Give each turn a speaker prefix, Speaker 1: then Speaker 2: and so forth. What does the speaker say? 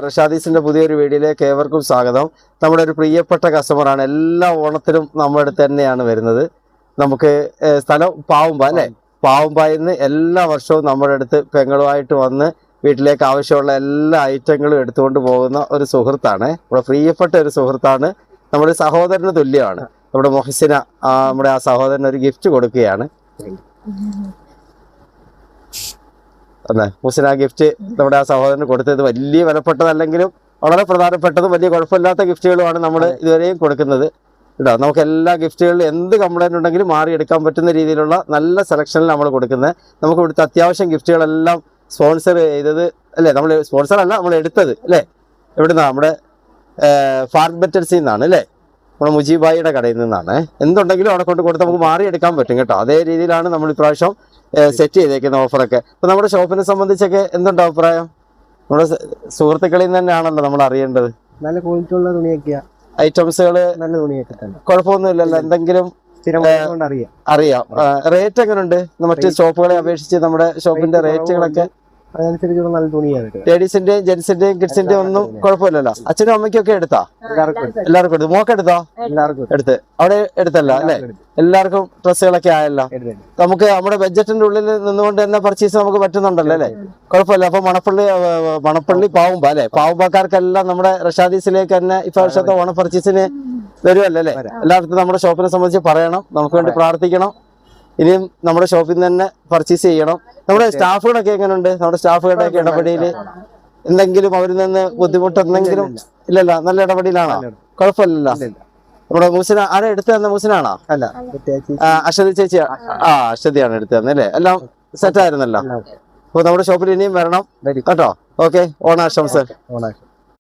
Speaker 1: റഷാദീസിന്റെ പുതിയൊരു വീഡിയോയിലേക്ക് ഏവർക്കും സ്വാഗതം. നമ്മുടെ ഒരു പ്രിയപ്പെട്ട കസ്റ്റമറാണ്. എല്ലാ ഓണത്തിനും നമ്മുടെ അടുത്ത് തന്നെയാണ് വരുന്നത്. നമുക്ക് സ്ഥലം പാവുമ്പ അല്ലേ? പാവുമ്പായിന്ന് എല്ലാ വർഷവും നമ്മുടെ അടുത്ത് പെങ്ങളുമായിട്ട് വന്ന് വീട്ടിലേക്ക് ആവശ്യമുള്ള എല്ലാ ഐറ്റങ്ങളും എടുത്തുകൊണ്ട് പോകുന്ന ഒരു സുഹൃത്താണ്. നമ്മുടെ പ്രിയപ്പെട്ട ഒരു സുഹൃത്താണ്. നമ്മുടെ സഹോദരന് തുല്യമാണ്. നമ്മുടെ മൊഹസിന നമ്മുടെ ആ സഹോദരന് ഒരു ഗിഫ്റ്റ് കൊടുക്കുകയാണ്. അല്ലേ മുഹസിന ഗിഫ്റ്റ് നമ്മുടെ ആ സഹോദരന് കൊടുത്തത് വലിയ വിലപ്പെട്ടതല്ലെങ്കിലും വളരെ പ്രധാനപ്പെട്ടതും വലിയ കുഴപ്പമില്ലാത്ത ഗിഫ്റ്റുകളുമാണ് നമ്മൾ ഇതുവരെയും കൊടുക്കുന്നത് കേട്ടോ. നമുക്ക് എല്ലാ ഗിഫ്റ്റുകളിലും എന്ത് കംപ്ലൈൻറ്റ് ഉണ്ടെങ്കിലും മാറിയെടുക്കാൻ പറ്റുന്ന രീതിയിലുള്ള നല്ല സെലക്ഷനിൽ നമ്മൾ കൊടുക്കുന്നത്. നമുക്ക് ഇവിടുത്തെ അത്യാവശ്യം ഗിഫ്റ്റുകളെല്ലാം സ്പോൺസർ ചെയ്തത് അല്ലേ? നമ്മൾ സ്പോൺസർ അല്ല, നമ്മൾ എടുത്തത് അല്ലേ? എവിടുന്നാണ്? നമ്മുടെ ഫാർക്ക് ബെറ്റൽസിൽ നിന്നാണ് അല്ലേ? നമ്മുടെ മുജീബായിയുടെ കടയിൽ നിന്നാണ്. എന്തുണ്ടെങ്കിലും അവിടെ കൊണ്ട് കൊടുത്ത് നമുക്ക് മാറിയെടുക്കാൻ പറ്റും കേട്ടോ. അതേ രീതിയിലാണ് നമ്മൾ ഇപ്രാവശ്യം സെറ്റ് ചെയ്തേക്കുന്ന ഓഫറൊക്കെ. അപ്പം നമ്മുടെ ഷോപ്പിനെ സംബന്ധിച്ചൊക്കെ എന്തുണ്ടോ അഭിപ്രായം? നമ്മുടെ സുഹൃത്തുക്കളിൽ നിന്ന് തന്നെയാണല്ലോ നമ്മൾ അറിയേണ്ടത്.
Speaker 2: നല്ല ക്വാളിറ്റി ഉള്ള തുണിയൊക്കെയാ,
Speaker 1: ഐറ്റംസുകള്
Speaker 2: നല്ല തുണിയൊക്കെ തന്നെ,
Speaker 1: കുഴപ്പമൊന്നുമില്ലല്ലോ? എന്തെങ്കിലും അറിയാം. റേറ്റ് എങ്ങനെയുണ്ട് മറ്റു ഷോപ്പുകളെ അപേക്ഷിച്ച്? നമ്മുടെ ഷോപ്പിന്റെ റേറ്റുകളൊക്കെ
Speaker 2: അതനുസരിച്ചുള്ള നല്ല തുണിയാണ്.
Speaker 1: ലേഡീസിന്റെയും ജെന്റ്സിന്റെയും കിഡ്സിന്റെയും ഒന്നും കുഴപ്പമില്ലല്ലോ? അച്ഛനും അമ്മയ്ക്കൊക്കെ എടുത്താ? എല്ലാവർക്കും എടുത്തു. മോക്ക് എടുത്തോ? എടുത്ത്. അവിടെ എടുത്തല്ല അല്ലെ? എല്ലാവർക്കും ഡ്രസ്സുകളൊക്കെ ആയല്ലോ. നമുക്ക് നമ്മുടെ ബഡ്ജറ്റിന്റെ ഉള്ളിൽ നിന്നുകൊണ്ട് തന്നെ പർച്ചേസ് നമുക്ക് പറ്റുന്നുണ്ടല്ലോ അല്ലെ? കുഴപ്പമില്ല. അപ്പൊ മണപ്പള്ളി പാവുമ്പ അല്ലെ? പാവുമ്പക്കാർക്കെല്ലാം നമ്മുടെ റഷാദീസിലേക്ക് തന്നെ ഇപ്രാവശ്യത്തെ ഓണ പർച്ചേസിന് വരുമല്ലോ അല്ലെ? എല്ലായിടത്തും നമ്മുടെ ഷോപ്പിനെ സംബന്ധിച്ച് പറയണം, നമുക്ക് വേണ്ടി പ്രാർത്ഥിക്കണം. ഇനിയും നമ്മുടെ ഷോപ്പിൽ നിന്ന് തന്നെ പർച്ചേസ് ചെയ്യണം. നമ്മുടെ സ്റ്റാഫുകളൊക്കെ എങ്ങനെയുണ്ട്? നമ്മുടെ സ്റ്റാഫുകളുടെ ഒക്കെ ഇടപെടലിൽ എന്തെങ്കിലും അവരിൽ നിന്ന് ബുദ്ധിമുട്ട് എന്തെങ്കിലും ഇല്ലല്ലോ? നല്ല ഇടപെടലാണോ? കുഴപ്പമില്ലല്ലോ? നമ്മുടെ മൂസിന ആരെ എടുത്തു തന്നെ? മൂസിനാണോ?
Speaker 2: അല്ല,
Speaker 1: അശ്വതി ചേച്ചി. അശ്വതിയാണ് എടുത്തു തന്നെ അല്ലേ? എല്ലാം സെറ്റ് ആയിരുന്നല്ലോ. അപ്പൊ നമ്മുടെ ഷോപ്പിൽ ഇനിയും വരണം കേട്ടോ. ഓക്കെ, ഓണാശംസ.